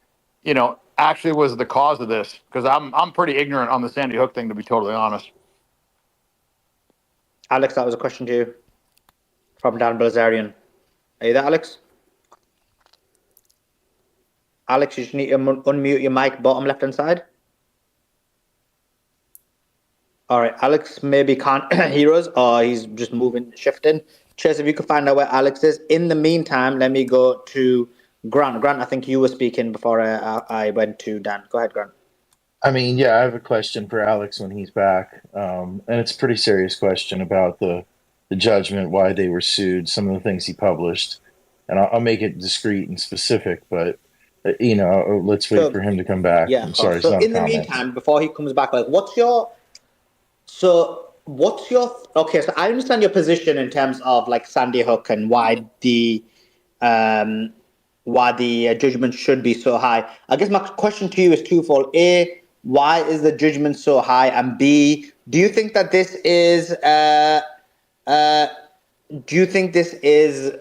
you know, actually was the cause of this, because I'm pretty ignorant on the Sandy Hook thing, to be totally honest. Alex, that was a question to you from Dan Blazarian. Are you there, Alex? Alex, you just need to unmute your mic, bottom left-hand side. All right, Alex maybe can't hear us, or he's just moving, shifting. Chase, if you could find out where Alex is. In the meantime, let me go to Grant. Grant, I think you were speaking before I went to Dan. Go ahead, Grant. I mean, yeah, I have a question for Alex when he's back, and it's a pretty serious question about the judgment, why they were sued, some of the things he published, and I'll make it discreet and specific, but you know, let's wait for him to come back. Yeah. I'm sorry. So in the meantime, before he comes back, like, what's your? Okay? So I understand your position in terms of like Sandy Hook and why the judgment should be so high. I guess my question to you is twofold. A, why is the judgment so high? And B, do you think that this is do you think this is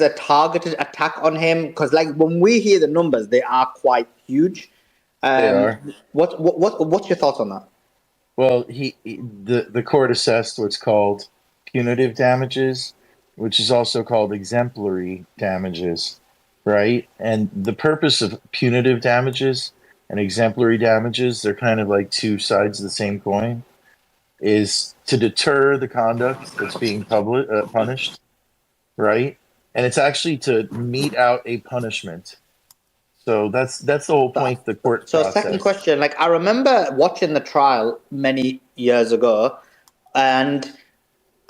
a targeted attack on him? Because like when we hear the numbers, they are quite huge. They are. What's your thoughts on that? Well, the court assessed what's called punitive damages, which is also called exemplary damages, right? And the purpose of punitive damages and exemplary damages, they're kind of like two sides of the same coin, is to deter the conduct that's being punished, right? And it's actually to mete out a punishment. So that's the whole point of the court process. Second question, like I remember watching the trial many years ago, and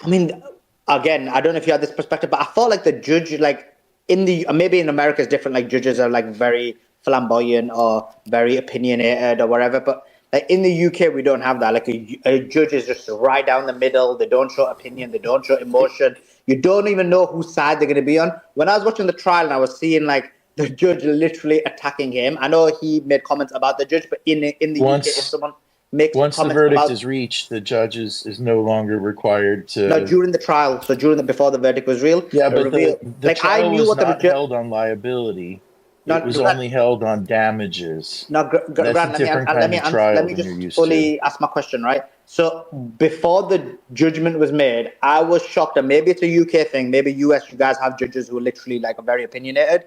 I mean, again, I don't know if you had this perspective, but I felt like the judge, like maybe in America it's different, like judges are like very flamboyant or very opinionated or whatever, but like in the UK we don't have that. Like a judge is just right down the middle. They don't show opinion, they don't show emotion. You don't even know whose side they're going to be on. When I was watching the trial and I was seeing like the judge literally attacking him, I know he made comments about the judge, but in the UK, if someone makes once the comments verdict is reached, the judge is no longer required to. No, during the trial. So before the verdict was real. Yeah, but the trial was not held on liability. It was only held on damages. No, Grant, let me just fully ask my question, right? So before the judgment was made, I was shocked, and maybe it's a UK thing, maybe US, you guys have judges who are literally like are very opinionated.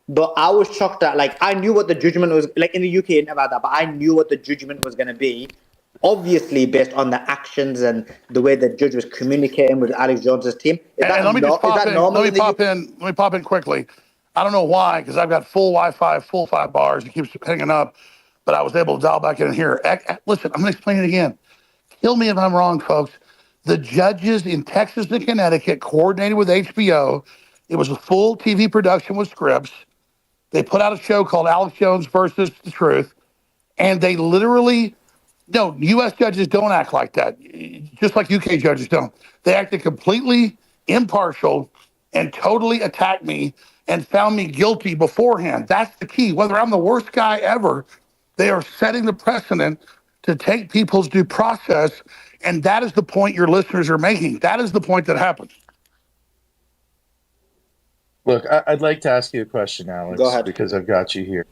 But I was shocked that like I knew what the judgment was like in the UK, it never had that, but I knew what the judgment was gonna be. Obviously, based on the actions and the way the judge was communicating with Alex Jones's team. Let me pop in quickly. I don't know why, because I've got full Wi-Fi, full 5 bars. It keeps hanging up, but I was able to dial back in here. Listen, I'm going to explain it again. Kill me if I'm wrong, folks. The judges in Texas and Connecticut coordinated with HBO. It was a full TV production with scripts. They put out a show called Alex Jones versus the Truth, and they literally... No, U.S. judges don't act like that, just like UK judges don't. They acted completely impartial and totally attacked me and found me guilty beforehand. That's the key. Whether I'm the worst guy ever, they are setting the precedent to take people's due process, and that is the point your listeners are making. That is the point that happens. Look, I'd like to ask you a question, Alex. Go ahead. Because I've got you here.